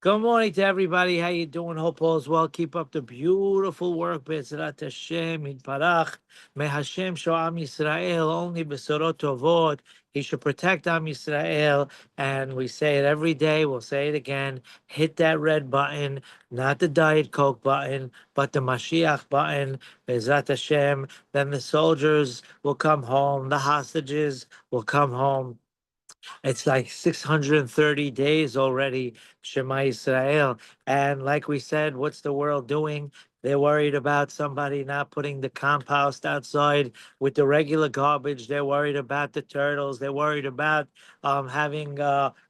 Good morning to everybody. How you doing? Hope all is well. Keep up the beautiful work. Be'ezrat Hashem, Yitbarach. May Hashem show Am Yisrael only besorot tovot. He should protect Am Yisrael. And we say it every day. We'll say it again. Hit that red button, not the Diet Coke button, but the Mashiach button. Be'ezrat Hashem. Then the soldiers will come home. The hostages will come home. It's like 630 days already, Shema Israel. And like we said, what's the world doing? They're worried about somebody not putting the compost outside with the regular garbage. They're worried about the turtles. They're worried about having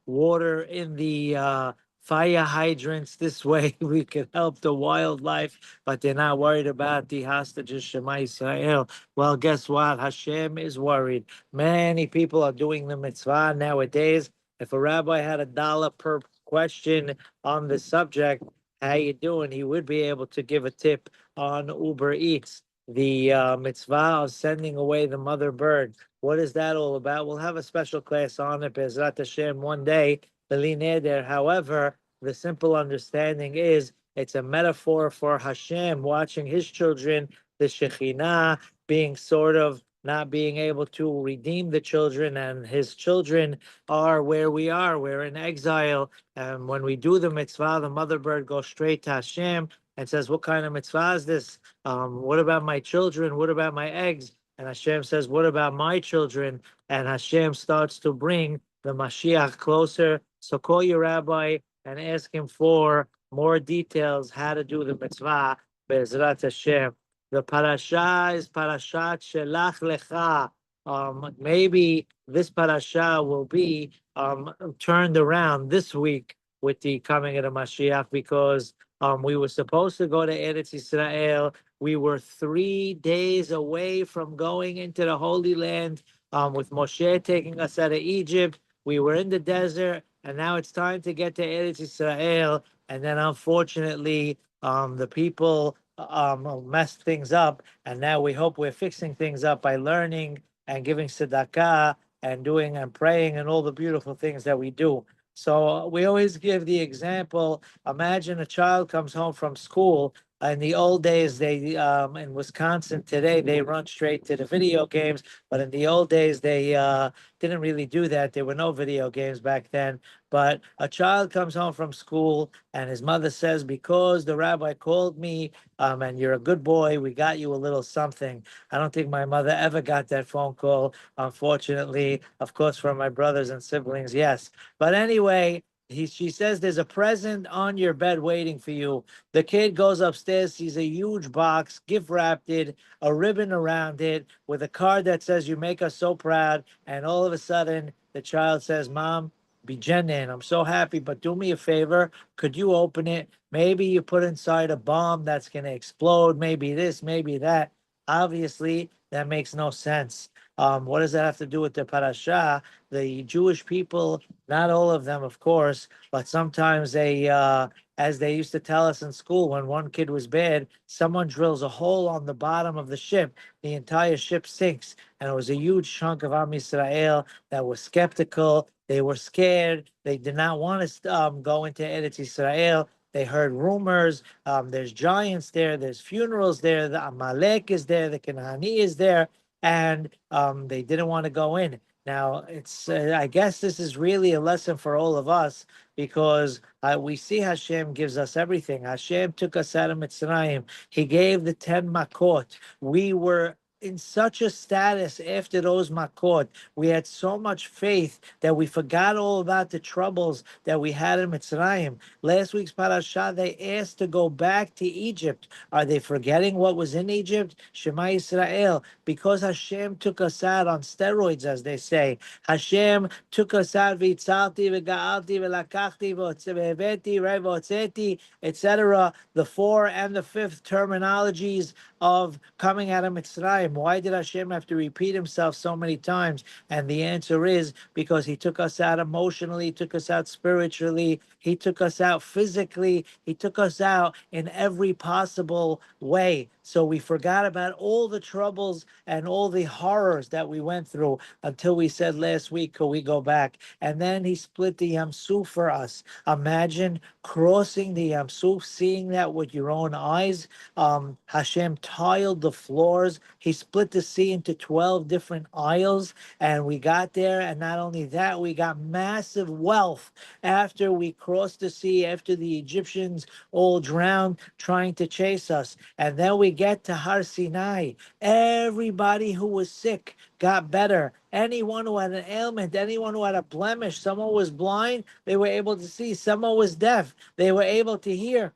water in the fire hydrants. This way we can help the wildlife, but they're not worried about the hostages, Shema Israel. Well, guess what? Hashem is worried. Many people are doing the mitzvah nowadays. If a rabbi had $1 per question on the subject, how you doing? He would be able to give a tip on Uber Eats. The mitzvah of sending away the mother bird. What is that all about? We'll have a special class on it, Bezrat Hashem, one day. However, the simple understanding is it's a metaphor for Hashem watching his children, the Shekhinah, being sort of not being able to redeem the children, and his children are where we are. We're in exile. And when we do the mitzvah, the mother bird goes straight to Hashem and says, what kind of mitzvah is this? What about my children? What about my eggs? And Hashem says, what about my children? And Hashem starts to bring the Mashiach closer. So call your rabbi and ask him for more details how to do the mitzvah. Be'ezrat Hashem. The parasha is parashat Shelach Lecha. Maybe this parasha will be turned around this week with the coming of the Mashiach, because we were supposed to go to Eretz Yisrael. We were 3 days away from going into the Holy Land with Moshe taking us out of Egypt. We were in the desert, and now it's time to get to Eretz Yisrael. And then, unfortunately, the people messed things up, and now we hope we're fixing things up by learning and giving tzedakah and doing and praying and all the beautiful things that we do. So we always give the example. Imagine a child comes home from school. In the old days, they in Wisconsin today, they run straight to the video games. But in the old days, they didn't really do that. There were no video games back then. But a child comes home from school and his mother says, because the rabbi called me and you're a good boy, we got you a little something. I don't think my mother ever got that phone call, unfortunately. Of course, from my brothers and siblings, yes. But anyway, she says there's a present on your bed waiting for you. The kid goes upstairs, sees a huge box, gift wrapped it, a ribbon around it, with a card that says, you make us so proud. And all of a sudden, the child says, Mom, be genuine. I'm so happy, but do me a favor. Could you open it? Maybe you put inside a bomb that's going to explode. Maybe this, maybe that. Obviously, that makes no sense. What does that have to do with the parasha? The Jewish people, not all of them, of course, but sometimes they, as they used to tell us in school, when one kid was bad, someone drills a hole on the bottom of the ship. The entire ship sinks. And it was a huge chunk of Am Yisrael that was skeptical. They were scared. They did not want to go into Eretz Yisrael. They heard rumors. There's giants there. There's funerals there. The Amalek is there. The Canaani is there. And they didn't want to go in. Now, it's I guess this is really a lesson for all of us, because we see Hashem gives us everything. Hashem took us out of Mitzrayim. He gave the 10 makot. We were in such a status after those makot. We had so much faith that we forgot all about the troubles that we had in Mitzrayim. Last week's parasha, they asked to go back to Egypt. Are they forgetting what was in Egypt? Shema Yisrael. Because Hashem took us out on steroids, as they say. Hashem took us out, v'itzalti, v'ga'alti, v'lakachti, v'heveti, v'hotzeti, etc. The 4 and the 5th terminologies of coming out of Mitzrayim. Why did Hashem have to repeat himself so many times? And the answer is because he took us out emotionally, he took us out spiritually, he took us out physically, he took us out in every possible way. So we forgot about all the troubles and all the horrors that we went through until we said last week, could we go back? And then he split the Yam Suf for us. Imagine crossing the Yam Suf, seeing that with your own eyes. Hashem tiled the floors. He split the sea into 12 different aisles, and we got there. And not only that, we got massive wealth after we crossed the sea, after the Egyptians all drowned trying to chase us. And then we get to Har Sinai. Everybody who was sick got better. Anyone who had an ailment, anyone who had a blemish, someone was blind, they were able to see. Someone was deaf, they were able to hear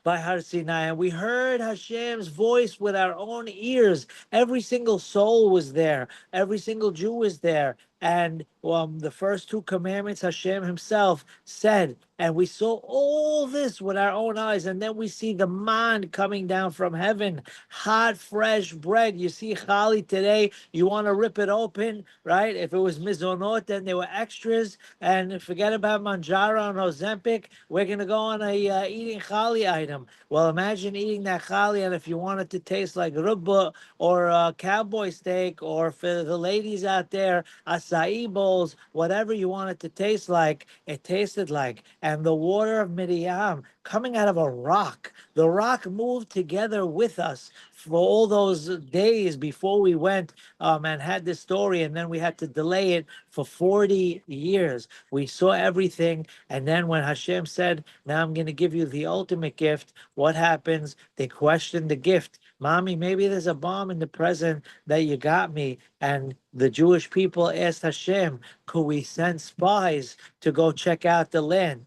by Har Sinai. And we heard Hashem's voice with our own ears. Every single soul was there. Every single Jew was there. And the first two commandments, Hashem himself said, and we saw all this with our own eyes. And then we see the man coming down from heaven, hot, fresh bread. You see chali today, you want to rip it open, right? If it was mizonot, then they were extras. And forget about Manjaro and Ozempic. We're going to go on a eating chali item. Well, imagine eating that chali, and if you want it to taste like rubba or cowboy steak, or for the ladies out there, acai bowls, whatever you want it to taste like, it tasted like. And the water of Miriam coming out of a rock, the rock moved together with us for all those days before we went and had this story, and then we had to delay it for 40 years. We saw everything, and then when Hashem said, now I'm going to give you the ultimate gift, what happens? They questioned the gift. Mommy, maybe there's a bomb in the present that you got me. And the Jewish people asked Hashem, could we send spies to go check out the land?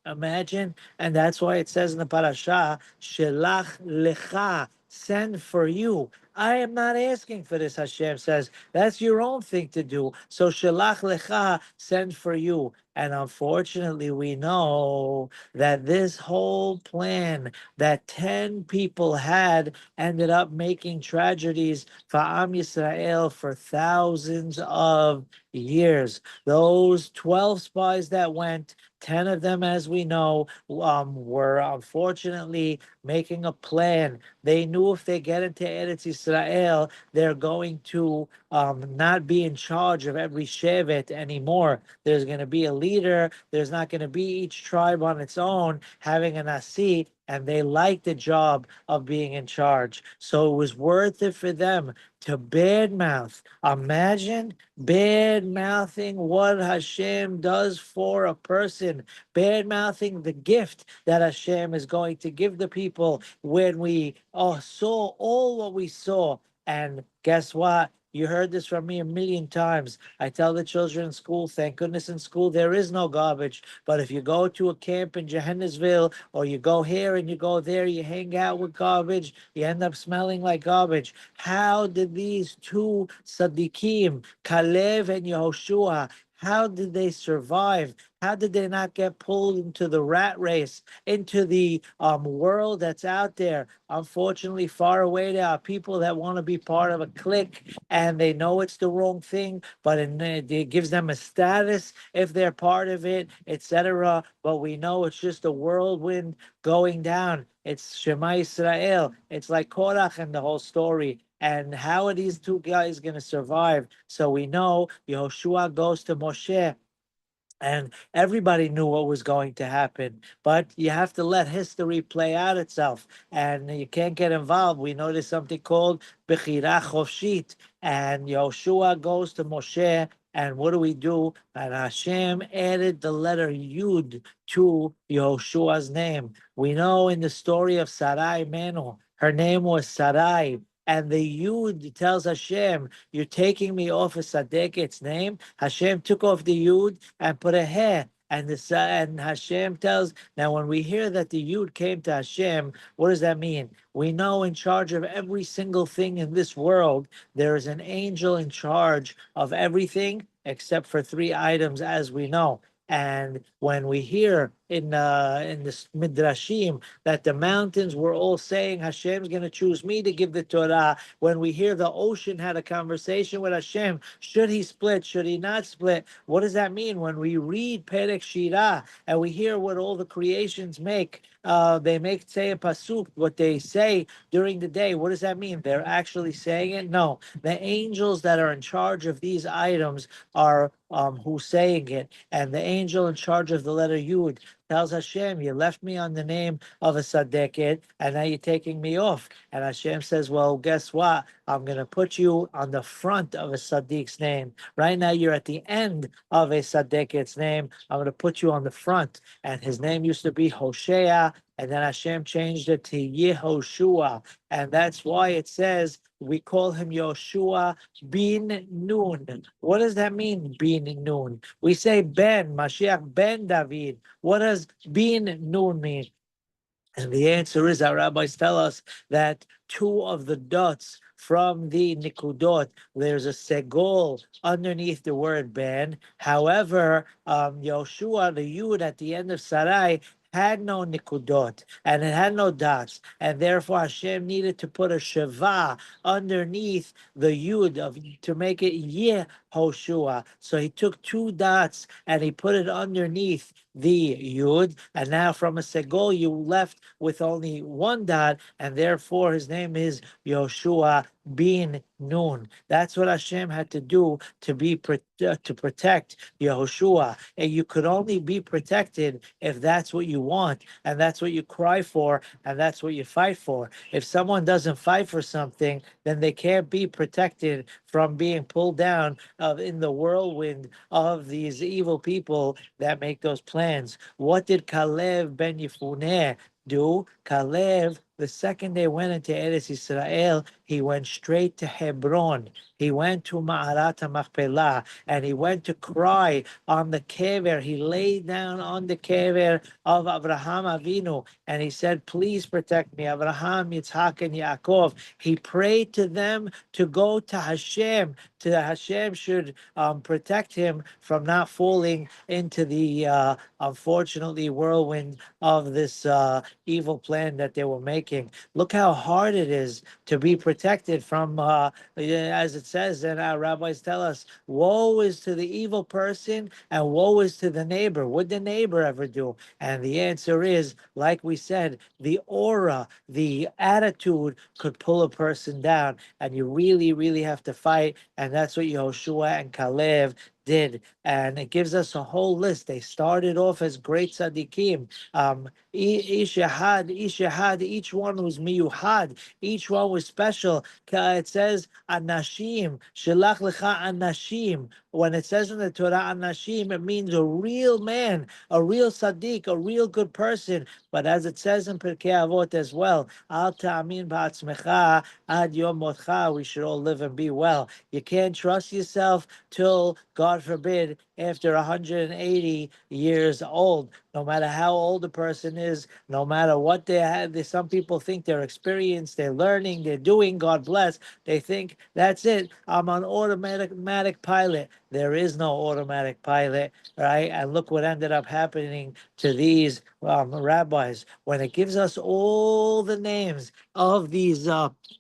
Imagine. And that's why it says in the parasha, Shelach lecha, send for you. I am not asking for this, Hashem says. That's your own thing to do. So Shelach lecha, send for you. And unfortunately, we know that this whole plan that 10 people had ended up making tragedies for Am Yisrael for thousands of years. Those 12 spies that went, 10 of them, as we know, were unfortunately making a plan. They knew if they get into Eretz Yisrael, they're going to not be in charge of every shevet anymore. There's going to be a leader. There's not going to be each tribe on its own having a nasi, and they liked the job of being in charge. So it was worth it for them to badmouth. Imagine bad mouthing what Hashem does for a person, bad mouthing the gift that Hashem is going to give the people when we saw all what we saw. And guess what? You heard this from me a million times. I tell the children in school, thank goodness in school there is no garbage. But if you go to a camp in Johannesville, or you go here and you go there, you hang out with garbage, you end up smelling like garbage. How did these two Sadiqim, Kalev and Yehoshua, how did they survive? How did they not get pulled into the rat race, into the world that's out there? Unfortunately, far away, there are people that want to be part of a clique, and they know it's the wrong thing, but it gives them a status if they're part of it, etc. But we know it's just a whirlwind going down. It's Shema Israel. It's like Korach and the whole story. And how are these two guys going to survive? So we know Yehoshua goes to Moshe, and everybody knew what was going to happen, but you have to let history play out itself, and you can't get involved. We know there's something called Bechira Chofshit, and Yoshua goes to Moshe, and what do? And Hashem added the letter Yud to Yoshua's name. We know in the story of Sarai Menu, her name was Sarai, and the Yud tells Hashem, you're taking me off of Sadeket's name. Hashem took off the Yud and put a He. And Hashem tells, now when we hear that the Yud came to Hashem, what does that mean? We know in charge of every single thing in this world, there is an angel in charge of everything except for 3 items, as we know. And when we hear in the midrashim that the mountains were all saying Hashem's going to choose me to give the Torah. When we hear the ocean had a conversation with Hashem, should he split? Should he not split? What does that mean? When we read Perek Shirah and we hear what all the creations make, they make say a pasuk. What they say during the day, what does that mean? They're actually saying it? No, the angels that are in charge of these items are who's saying it, and the angel in charge of the letter Yud tells Hashem, "You left me on the name of a tzaddiket, and now you're taking me off." And Hashem says, "Well, guess what? I'm going to put you on the front of a tzaddik's name. Right now, you're at the end of a tzaddiket's name. I'm going to put you on the front." And his name used to be Hoshea, and then Hashem changed it to Yehoshua, and that's why it says we call him Yoshua bin Nun. What does that mean, bin Nun? We say Ben, Mashiach ben David. What does bin Nun mean? And the answer is our rabbis tell us that two of the dots from the nikudot, there's a segol underneath the word ben. However, Yoshua, the yud at the end of Sarai, had no nikudot and it had no dots, and therefore Hashem needed to put a sheva underneath the yud of to make it Yehoshua. So he took two dots and he put it underneath the yud, and now from a segol you left with only one dot, and therefore his name is Yoshua bin Nun. That's what Hashem had to do to to protect Yehoshua. And you could only be protected if that's what you want, and that's what you cry for, and that's what you fight for. If someone doesn't fight for something, then they can't be protected from being pulled down in the whirlwind of these evil people that make those plans. What did Kalev ben Yefuneh do? Kalev, the second they went into Eretz Israel, he went straight to Hebron. He went to Ma'arat HaMachpelah, and he went to cry on the kever. He laid down on the kever of Abraham Avinu, and he said, "Please protect me, Abraham, Yitzhak, and Yaakov." He prayed to them to go to Hashem, to Hashem should protect him from not falling into the unfortunately whirlwind of this evil plan that they were making. Look how hard it is to be protected from, as it says, and our rabbis tell us, woe is to the evil person and woe is to the neighbor. Would the neighbor ever do? And the answer is, like we said, the aura, the attitude could pull a person down, and you really, really have to fight. And that's what Yehoshua and Kalev did. And it gives us a whole list. They started off as great tzaddikim. Ish Yahad, each one was miyuhad, each one was special. It says anashim, shelach lecha anashim. When it says in the Torah anashim, it means a real man, a real tzaddik, a real good person. But as it says in Pirkei Avot as well, al ta'amin ba'atzmecha ad yom motcha, we should all live and be well. You can't trust yourself till, God forbid, after 180 years old. No matter how old a person is, no matter what they have, some people think they're experienced, they're learning, they're doing, God bless. They think, that's it, I'm on automatic pilot. There is no automatic pilot, right? And look what ended up happening to these rabbis. When it gives us all the names of these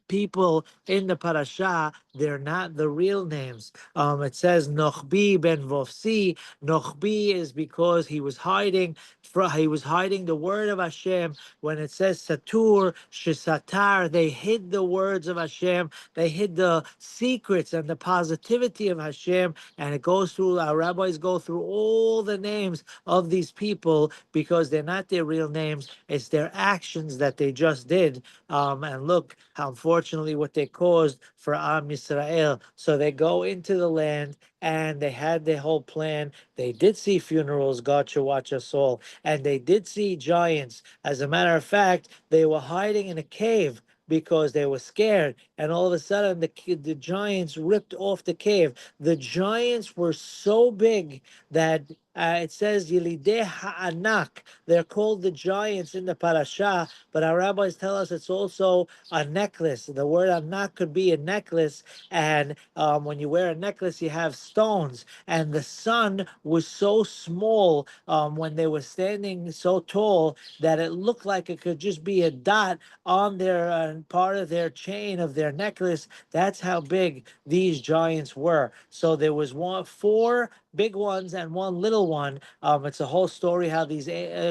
people in the parasha, they're not the real names. It says Nochbi ben Vofsi. Nochbi is because he was hiding the word of Hashem. When it says Satur, Shesatar, they hid the words of Hashem. They hid the secrets and the positivity of Hashem. And it goes through, our rabbis go through all the names of these people because they're not their real names. It's their actions that they just did. And look how unfortunately what they caused for Am Yisrael. So they go into the land and they had their whole plan. They did see funerals, God should watch us all. And they did see giants. As a matter of fact, they were hiding in a cave because they were scared. And all of a sudden, the giants ripped off the cave. The giants were so big that It says Yilideh Ha'anak. They're called the giants in the parasha, but our rabbis tell us it's also a necklace. The word anak could be a necklace, and when you wear a necklace, you have stones. And the sun was so small when they were standing so tall that it looked like it could just be a dot on their part of their chain of their necklace. That's how big these giants were. So there was four big ones and one little one. It's a whole story how these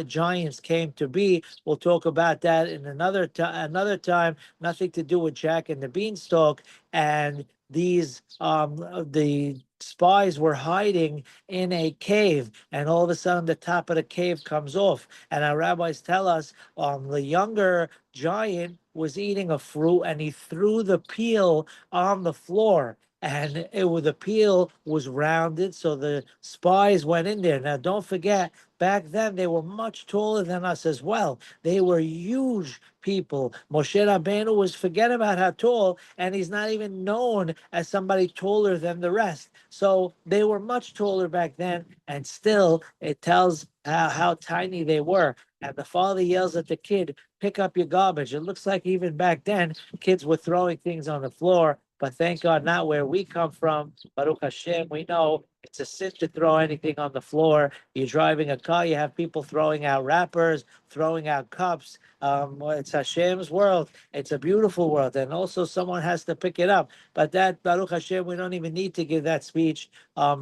giants came to be. We'll talk about that in another time. Nothing to do with Jack and the Beanstalk. And these the spies were hiding in a cave, and all of a sudden the top of the cave comes off. And our rabbis tell us the younger giant was eating a fruit and he threw the peel on the floor, and the peel was rounded, so the spies went in there. Now don't forget, back then they were much taller than us as well. They were huge people. Moshe Rabbeinu was, forget about how tall, and he's not even known as somebody taller than the rest. So they were much taller back then, and still it tells how tiny they were. And the father yells at the kid, pick up your garbage. It looks like even back then, kids were throwing things on the floor, but thank God, not where we come from. Baruch Hashem, we know it's a sin to throw anything on the floor. You're driving a car, you have people throwing out wrappers, throwing out cups. It's Hashem's world. It's a beautiful world, and also someone has to pick it up. But that, Baruch Hashem, we don't even need to give that speech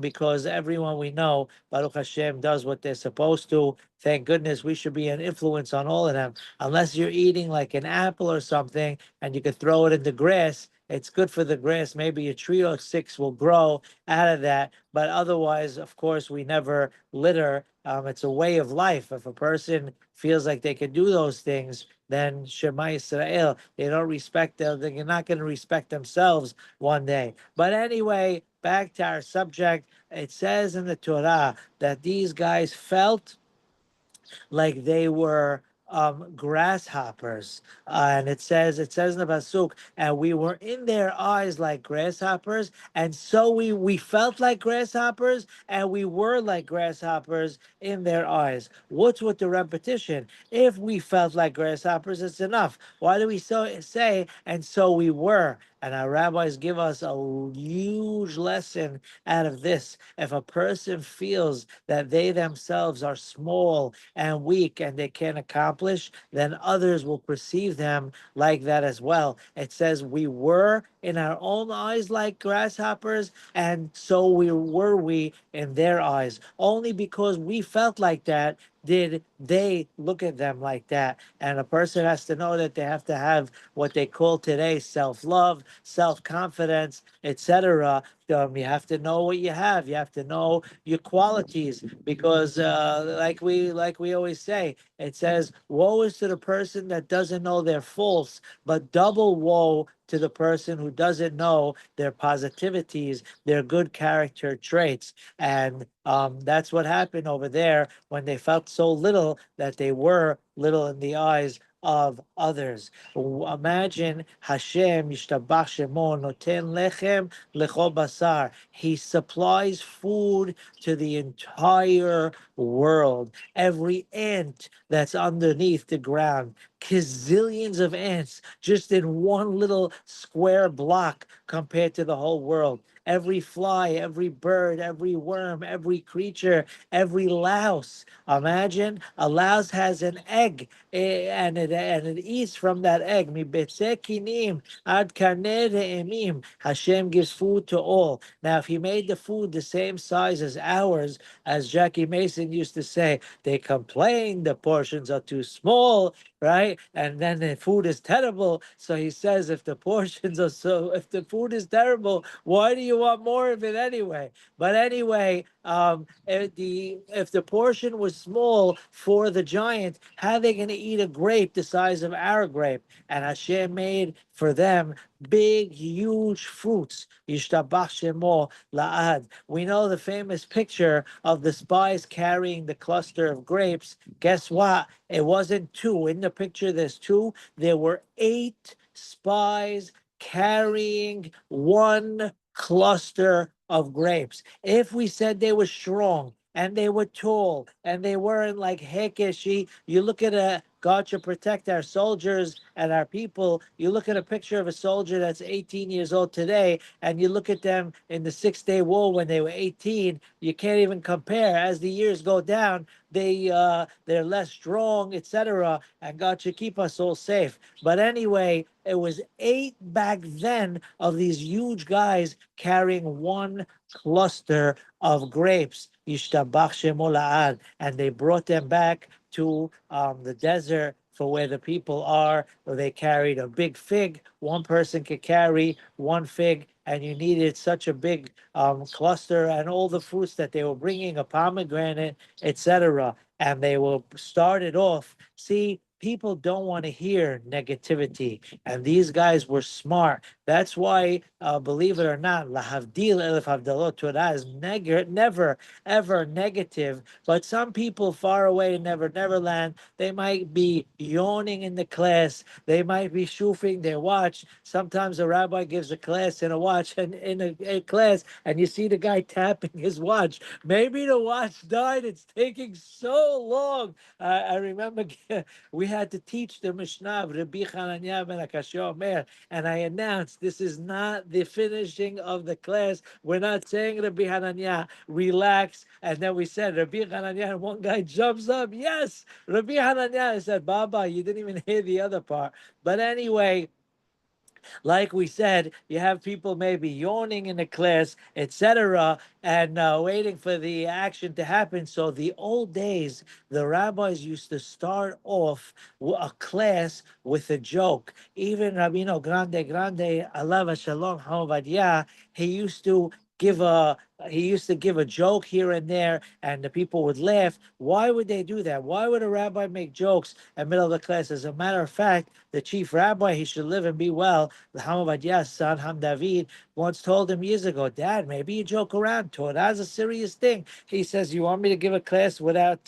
because everyone we know, Baruch Hashem, does what they're supposed to. Thank goodness. We should be an influence on all of them. Unless you're eating like an apple or something and you could throw it in the grass, it's good for the grass. Maybe a tree or six will grow out of that. But otherwise, of course, we never litter. It's a way of life. If a person feels like they can do those things, then Shema Yisrael, they don't respect them. They're not going to respect themselves one day. But anyway, back to our subject. It says in the Torah that these guys felt like they were grasshoppers. And it says in the Pasuk, and we were in their eyes like grasshoppers, and so we felt like grasshoppers, and we were like grasshoppers in their eyes. What's with the repetition? If we felt like grasshoppers, it's enough. Why do we say, and so we were? And our rabbis give us a huge lesson out of this. If a person feels that they themselves are small and weak and they can't accomplish, then others will perceive them like that as well. It says, we were in our own eyes like grasshoppers, and so were we in their eyes. Only because we felt like that did they look at them like that. And a person has to know that they have to have what they call today self-love, self-confidence, etc. You have to know what you have. You have to know your qualities, because like we always say, it says, woe is to the person that doesn't know their faults, but double woe to the person who doesn't know their positivities, their good character traits. And that's what happened over there when they felt so little that they were little in the eyes of others. Imagine Hashem Yishtabach Shemo Noten Lechem Lechol Basar. He supplies food to the entire world. Every ant that's underneath the ground, gazillions of ants just in one little square block compared to the whole world. Every fly, every bird, every worm, every creature, every louse. Imagine a louse has an egg, and it eats from that egg. Mibetzeh kinim ad kaneh re'emim. Hashem gives food to all. Now, if he made the food the same size as ours, as Jackie Mason used to say, they complain the portions are too small, right? And then the food is terrible. So he says, if the food is terrible, why do you want more of it anyway? But anyway, if the portion was small for the giant, how are they going to eat a grape the size of our grape? And Hashem made for them big, huge fruits. Yishtabach Shemo La'ad. We know the famous picture of the spies carrying the cluster of grapes. Guess what? It wasn't two. In the picture, there's two. There were 8 spies carrying one cluster of grapes. If we said they were strong and they were tall, and they weren't like hekeshi. You look at a God should protect our soldiers and our people. You look at a picture of a soldier that's 18 years old today, and you look at them in the Six-Day War when they were 18. You can't even compare. As the years go down, they're less strong, etc. And God should keep us all safe. But anyway, it was 8 back then of these huge guys carrying one cluster of grapes. Yishtabach Shemo La'ad. And they brought them back to the desert for where the people are. Where they carried a big fig. One person could carry one fig, and you needed such a big cluster, and all the fruits that they were bringing, a pomegranate, etc. And they will start it off. See, people don't want to hear negativity, and these guys were smart. That's why, believe it or not, lahavdil elef havdalot Torah is never ever negative. But some people far away in Neverland, they might be yawning in the class. They might be shufing their watch. Sometimes a rabbi gives a class in a watch and in a class, and you see the guy tapping his watch. Maybe the watch died. It's taking so long. I remember we had to teach the Mishnah of Rabbi Chananya ben Akash Omer, and I announced this is not the finishing of the class. We're not saying Rabbi Hananya, relax. And then we said Rabbi Hananya, and one guy jumps up. Yes, Rabbi Hananya. I said, Baba, you didn't even hear the other part. But anyway, like we said, you have people maybe yawning in the class, etc., and waiting for the action to happen. So the old days, the rabbis used to start off a class with a joke. Even Rabino Grande, Alava Shalom Havadia, he used to give a joke here and there, and the people would laugh. Why would they do that? Why would a rabbi make jokes in the middle of the class? As a matter of fact, the chief rabbi, he should live and be well, the Hamavadiyah's son, Ham David, once told him years ago, Dad, maybe you joke around. Torah's a serious thing. He says, you want me to give a class without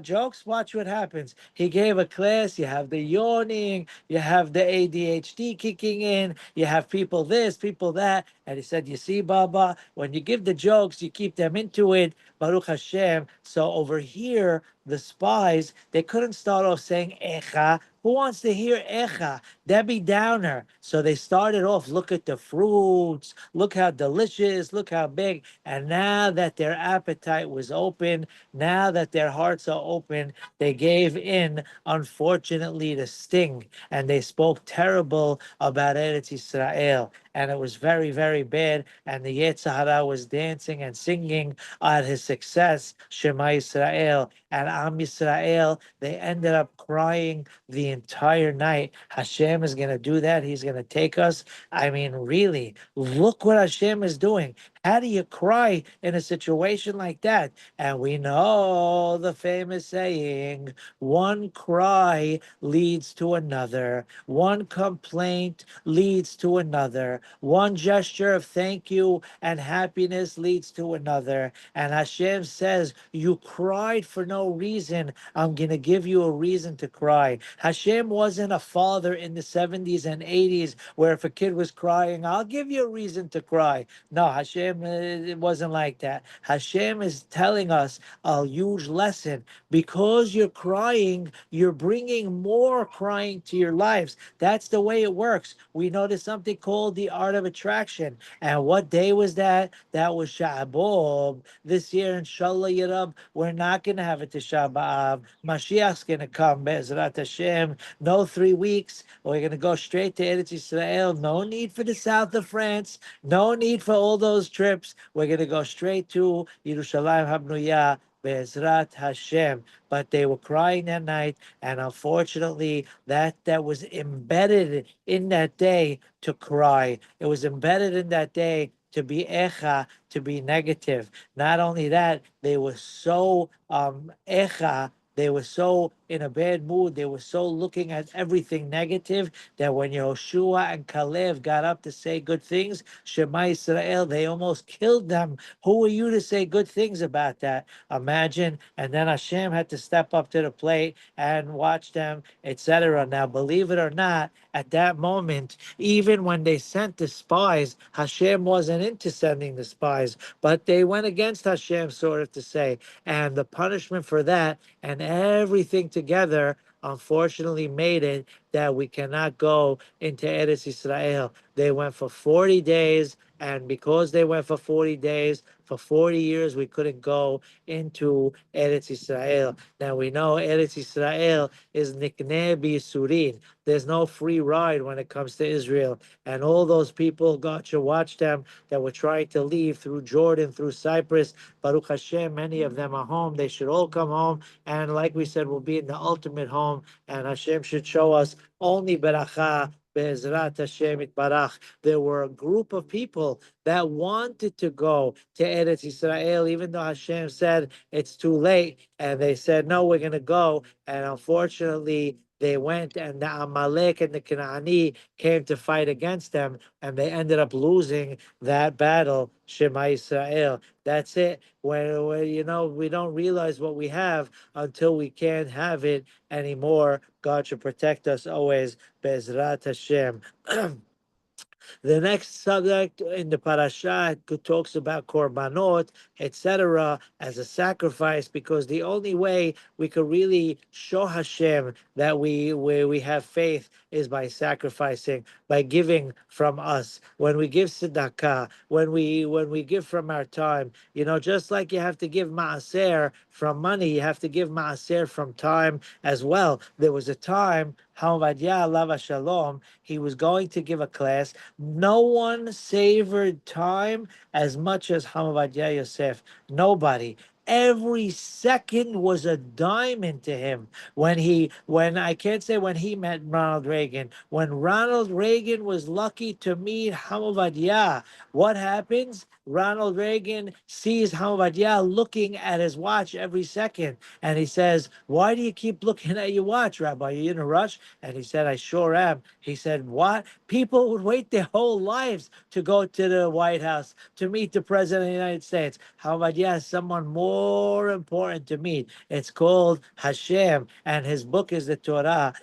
jokes? Watch what happens. He gave a class. You have the yawning, you have the ADHD kicking in, you have people this, people that. And he said, you see, Baba, when you give the jokes, you keep them into it. Baruch Hashem. So over here, the spies, they couldn't start off saying Echa. Who wants to hear Echa? Debbie Downer. So they started off, look at the fruits, look how delicious, look how big. And now that their appetite was open, now that their hearts are open, they gave in, unfortunately, to sting. And they spoke terrible about Eretz Israel. And it was very, very bad. And the Yetzer Hara was dancing and singing at his success, Shema Israel. And Am Yisrael, they ended up crying the entire night. Hashem is going to do that. He's going to take us. I mean, really, look what Hashem is doing. How do you cry in a situation like that? And we know the famous saying, one cry leads to another, one complaint leads to another, one gesture of thank you and happiness leads to another. And Hashem says, you cried for no reason. I'm going to give you a reason to cry. Hashem wasn't a father in the 70s and 80s where if a kid was crying, I'll give you a reason to cry. No, Hashem, it wasn't like that. Hashem is telling us a huge lesson. Because you're crying, you're bringing more crying to your lives. That's the way it works. We noticed something called the art of attraction. And what day was that? That was Sha'abob. This year, inshallah, Yarab, we're not going to have a Tisha B'Av. Mashiach's going to come, Be'ezrat Hashem. No 3 weeks. We're going to go straight to Eretz Israel. No need for the south of France. No need for all those trips. We're going to go straight to Yerushalayim Habnuyah. Be'ezrat Hashem. But they were crying that night, and unfortunately, that was embedded in that day to cry. It was embedded in that day to be echa, to be negative. Not only that, they were so echa They were so in a bad mood. They were so looking at everything negative that when Yehoshua and Caleb got up to say good things, Shema Israel, they almost killed them. Who are you to say good things about that? Imagine. And then Hashem had to step up to the plate and watch them, etc. Now, believe it or not, at that moment, even when they sent the spies, Hashem wasn't into sending the spies, but they went against Hashem, sort of to say. And the punishment for that and everything together, unfortunately, made it that we cannot go into Eretz Israel. They went for 40 days, and because they went for 40 days, for 40 years, we couldn't go into Eretz Israel. Now we know Eretz Israel is Nikneh B'Yisurin. There's no free ride when it comes to Israel. And all those people, God should watch them, that were trying to leave through Jordan, through Cyprus. Baruch Hashem, many of them are home. They should all come home. And like we said, we'll be in the ultimate home. And Hashem should show us only beracha. Be'ezrat Hashem itbarach. There were a group of people that wanted to go to Eretz Israel, even though Hashem said it's too late. And they said, no, we're going to go. And unfortunately, they went, and the Amalek and the Canaani came to fight against them, and they ended up losing that battle. Shema Israel. That's it. When we don't realize what we have until we can't have it anymore. God should protect us always. Bezrat Hashem. The next subject in the parasha talks about korbanot, etc., as a sacrifice, because the only way we could really show Hashem that we have faith is by sacrificing, by giving from us. When we give tzedakah, when we give from our time, just like you have to give maaser from money, you have to give maaser from time as well. There was a time, Batya Chaya Shalom, he was going to give a class. No one savored time as much as Batya Yosef. Nobody. Every second was a diamond to him. When I can't say when he met Ronald Reagan, when Ronald Reagan was lucky to meet Batya, what happens? Ronald Reagan sees Batya looking at his watch every second, and he says, "Why do you keep looking at your watch, Rabbi? Are you in a rush?" And he said, "I sure am." He said, "What? People would wait their whole lives to go to the White House to meet the President of the United States. How about, yes, someone more important to meet? It's called Hashem, and his book is the Torah."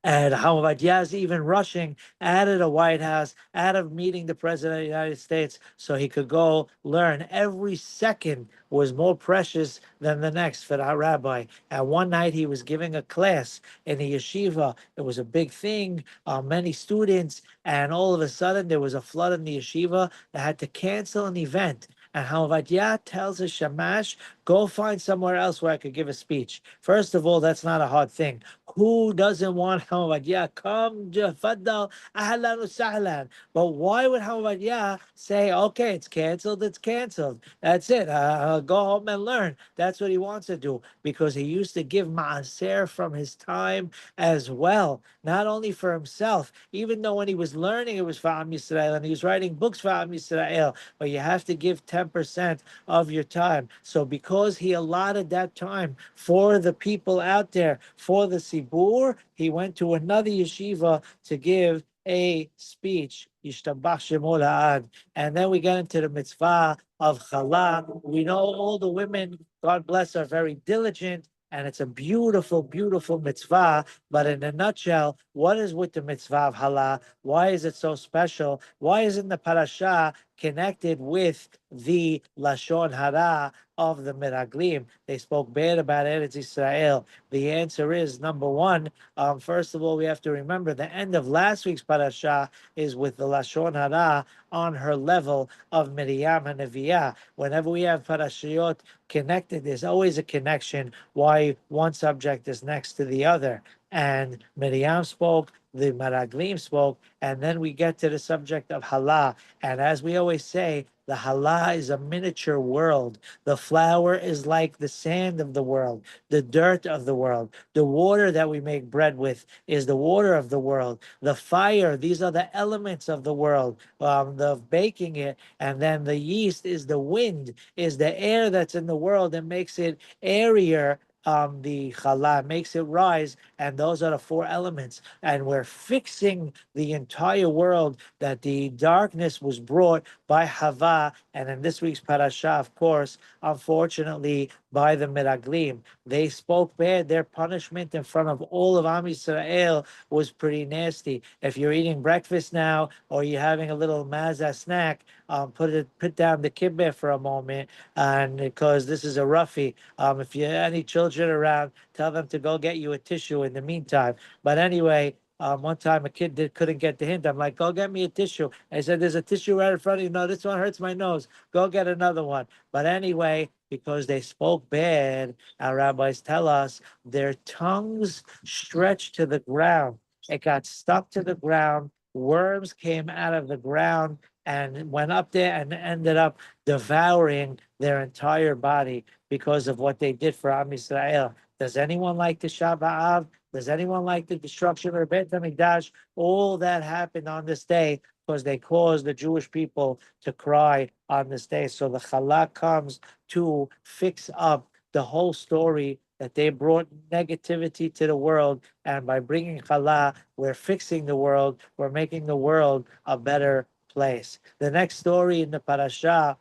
And how Yaz even rushing out of the White House, out of meeting the President of the United States, so he could go learn. Every second was more precious than the next for that rabbi. And one night he was giving a class in the yeshiva. It was a big thing, many students, and all of a sudden there was a flood in the yeshiva that had to cancel an event. And Havadiyah tells his shamash, go find somewhere else where I could give a speech. First of all, that's not a hard thing. Who doesn't want Havadiyah? Come, Jafaddal, ahlan sahlan. But why would Havadiyah say, okay, it's canceled, it's canceled. That's it. Go home and learn. That's what he wants to do, because he used to give maaser from his time as well, not only for himself. Even though when he was learning, it was for Am Yisrael, and he was writing books for Am Yisrael, but you have to give 10% of your time. So because he allotted that time for the people out there, for the Sibur, he went to another yeshiva to give a speech. Yishtabach Shemo La'ad. And then we get into the mitzvah of challah. We know all the women, God bless, are very diligent, and it's a beautiful, beautiful mitzvah. But in a nutshell, what is with the mitzvah of challah? Why is it so special? Why isn't the parasha connected with the lashon hara of the meraglim? They spoke bad about Eretz Israel. The answer is, number one, first of all, we have to remember the end of last week's parasha is with the lashon hara on her level of Miriam and Neviah. Whenever we have parashiyot connected, there's always a connection why one subject is next to the other. And Miriam spoke, the Meraglim spoke, and then we get to the subject of Halah. And as we always say, The challah is a miniature world. The flour is like the sand of the world, the dirt of the world. The water that we make bread with is the water of the world. The fire, these are the elements of the world, the baking it. And then the yeast is the wind, is the air that's in the world that makes it airier. The challah makes it rise, and those are the four elements. And we're fixing the entire world, that the darkness was brought by Hava, and in this week's parasha, of course, unfortunately, by the Meraglim. They spoke bad. Their punishment in front of all of Am Yisrael was pretty nasty. If you're eating breakfast now, or you're having a little maza snack, put down the kibbeh for a moment, and because this is a roughie. If you have any children around, tell them to go get you a tissue in the meantime. But anyway, one time a kid couldn't get the hint. I'm like, go get me a tissue. I said, there's a tissue right in front of you. No, this one hurts my nose. Go get another one. But anyway, because they spoke bad, our rabbis tell us their tongues stretched to the ground. It got stuck to the ground. Worms came out of the ground and went up there and ended up devouring their entire body because of what they did for Am Yisrael. Does anyone like the Shabbat? Does anyone like the destruction of Beit HaMikdash? All that happened on this day because they caused the Jewish people to cry on this day. So the Chalak comes to fix up the whole story, that they brought negativity to the world. And by bringing Challah, we're fixing the world. We're making the world a better place. The next story in the parasha,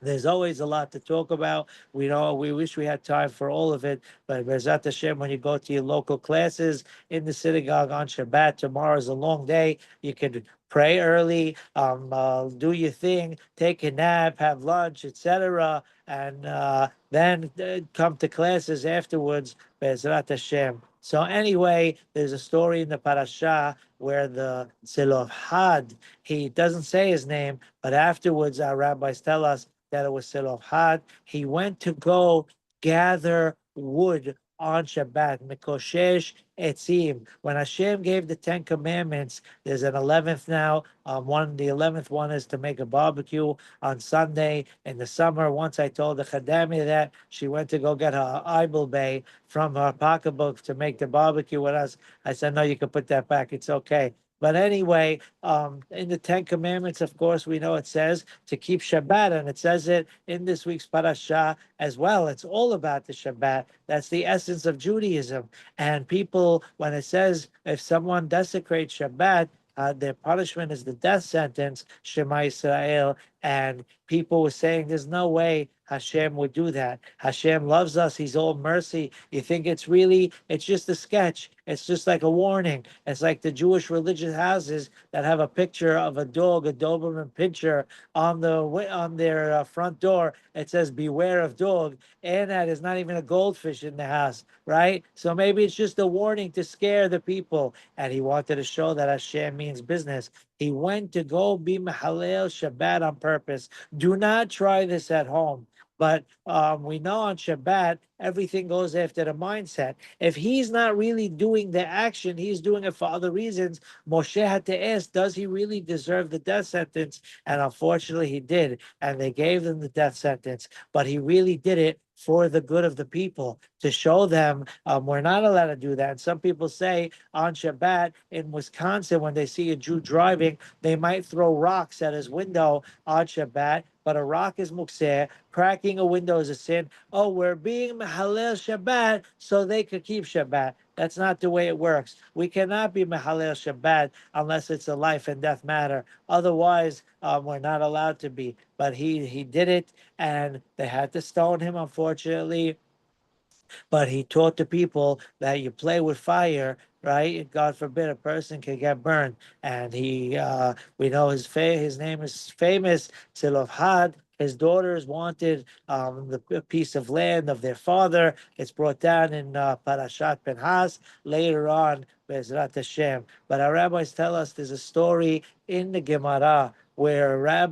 there's always a lot to talk about. We wish we had time for all of it, but Bezat Hashem, when you go to your local classes in the synagogue on Shabbat, tomorrow is a long day. You could pray early, do your thing, take a nap, have lunch, etc., and then come to classes afterwards. Bezrat Hashem. So anyway, there's a story in the parasha where the Zelophehad, he doesn't say his name, but afterwards our rabbis tell us that it was Zelophehad. He went to go gather wood on Shabbat, Mikoshesh Etzim. When Hashem gave the 10 Commandments, there's an 11th now. The 11th one is to make a barbecue on Sunday in the summer. Once I told the Chadami that, she went to go get her Ibel Bay from her pocketbook to make the barbecue with us. I said, no, you can put that back. It's okay. But anyway, in the 10 Commandments, of course, we know it says to keep Shabbat, and it says it in this week's parasha as well. It's all about the Shabbat. That's the essence of Judaism. And people, when it says if someone desecrates Shabbat, their punishment is the death sentence, Shema Israel. And people were saying there's no way Hashem would do that. Hashem loves us. He's all mercy. You think it's just a sketch. It's just like a warning. It's like the Jewish religious houses that have a picture of a dog, a Doberman pinscher on their front door. It says, beware of dog. And that is not even a goldfish in the house, right? So maybe it's just a warning to scare the people. And he wanted to show that Hashem means business. He went to go be Mahalel Shabbat on purpose. Do not try this at home. But we know on Shabbat, everything goes after the mindset. If he's not really doing the action, he's doing it for other reasons. Moshe had to ask, does he really deserve the death sentence? And unfortunately, he did. And they gave him the death sentence. But he really did it for the good of the people, to show them we're not allowed to do that. And some people say on Shabbat in Wisconsin, when they see a Jew driving, they might throw rocks at his window on Shabbat. But a rock is mukseh, cracking a window is a sin. Oh, we're being Mahalel Shabbat so they could keep Shabbat. That's not the way it works. We cannot be Mahalel Shabbat unless it's a life and death matter. Otherwise, we're not allowed to be. But he did it, and they had to stone him, unfortunately. But he taught the people that you play with fire, right? God forbid a person can get burned. And we know his name is famous, Zelophehad. His daughters wanted the piece of land of their father. It's brought down in Parashat Pinhas later on, Bezrat Hashem. But our rabbis tell us there's a story in the Gemara where a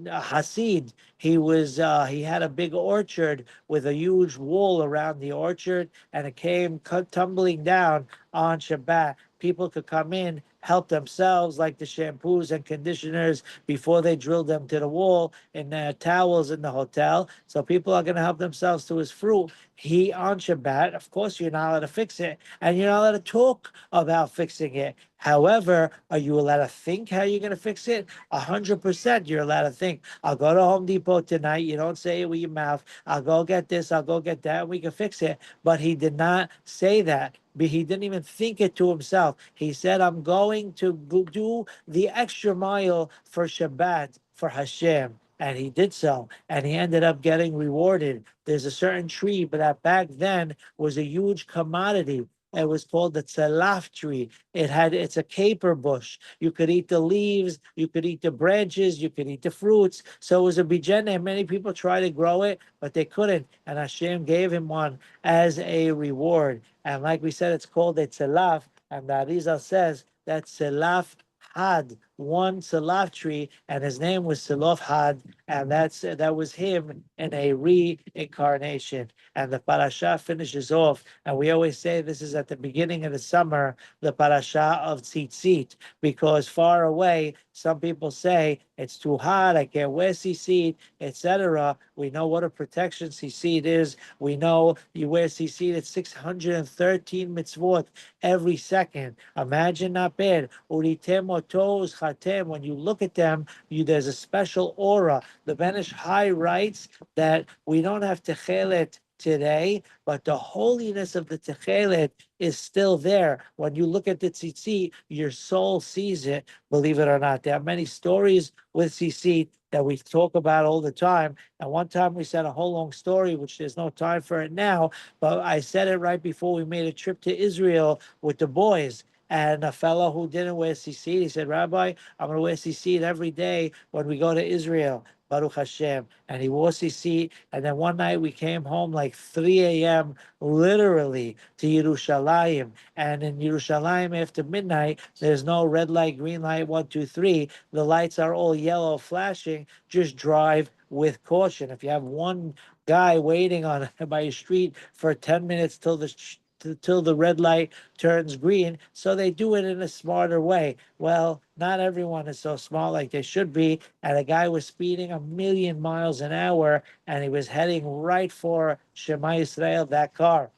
Hasid, he had a big orchard with a huge wall around the orchard, and it came tumbling down on Shabbat. People could come in help themselves, like the shampoos and conditioners, before they drill them to the wall, in their towels in the hotel. So people are going to help themselves to his fruit. He on Shabbat, of course, you're not allowed to fix it, and you're not allowed to talk about fixing it. However, are you allowed to think how you're going to fix it? 100%, you're allowed to think. I'll go to Home Depot tonight. You don't say it with your mouth. I'll go get this. I'll go get that. And we can fix it. But he did not say that. But he didn't even think it to himself. He said, I'm going to do the extra mile for Shabbat, for Hashem. And he did so. And he ended up getting rewarded. There's a certain tree, but that back then was a huge commodity. It was called the tzalaf tree. It's a caper bush. You could eat the leaves, you could eat the branches, you could eat the fruits. So it was a bijene. Many people tried to grow it, but they couldn't. And Hashem gave him one as a reward. And like we said, it's called a tzalaf. And the Arizal says that tzalaf had one tzalaf tree, and his name was Tzelov Had, and that was him in a reincarnation. And the parasha finishes off, and we always say this is at the beginning of the summer, the parasha of tzitzit, because far away, some people say it's too hot, I can't wear tzitzit, etc. We know what a protection tzitzit is. We know you wear tzitzit, it's 613 mitzvot every second. Imagine, not bad. Uritem otos chatem. When you look at them, there's a special aura. The Benish High writes that we don't have techelet today, but the holiness of the techelet is still there. When you look at the tzitzit, your soul sees it, believe it or not. There are many stories with tzitzit that we talk about all the time. And one time we said a whole long story, which there's no time for it now, but I said it right before we made a trip to Israel with the boys. And a fellow who didn't wear tzitzit, he said, Rabbi, I'm going to wear tzitzit every day when we go to Israel. Baruch Hashem. And he wore tzitzit. And then one night we came home like 3 a.m., literally, to Yerushalayim. And in Yerushalayim after midnight, there's no red light, green light, 1, 2, 3. The lights are all yellow flashing. Just drive with caution. If you have one guy waiting on by your street for 10 minutes till the red light turns green, so they do it in a smarter way. Well, not everyone is so smart like they should be, and a guy was speeding 1,000,000 miles an hour, and he was heading right for Shema Yisrael, that car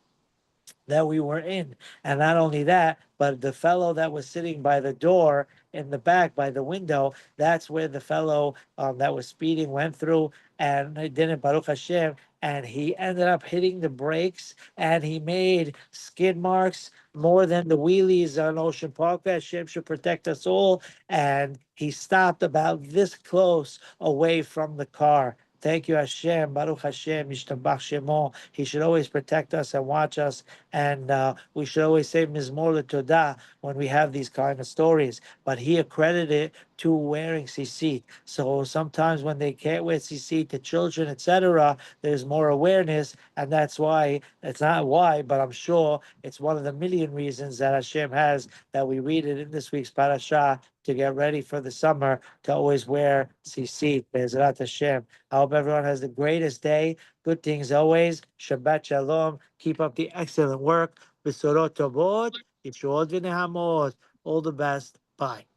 that we were in. And not only that, but the fellow that was sitting by the door in the back by the window, that's where the fellow that was speeding went through, and he didn't, Baruch Hashem, and he ended up hitting the brakes, and he made skid marks more than the wheelies on Ocean Park. Hashem should protect us all. And he stopped about this close away from the car. Thank you, Hashem. Baruch Hashem. Yishtabach Shemo. He should always protect us and watch us. And we should always say Mizmor L'Todah when we have these kind of stories. But he accredited it to wearing tzitzit. So sometimes when they can't wear tzitzit, the children, etc., there's more awareness. And that's why, it's not why, but I'm sure it's one of the million reasons that Hashem has that we read it in this week's parasha to get ready for the summer, to always wear tzitzit. Be'ezrat Hashem. I hope everyone has the greatest day. Good things always. Shabbat shalom. Keep up the excellent work. Besorot tovot. Yeshuot v'nehamot. All the best. Bye.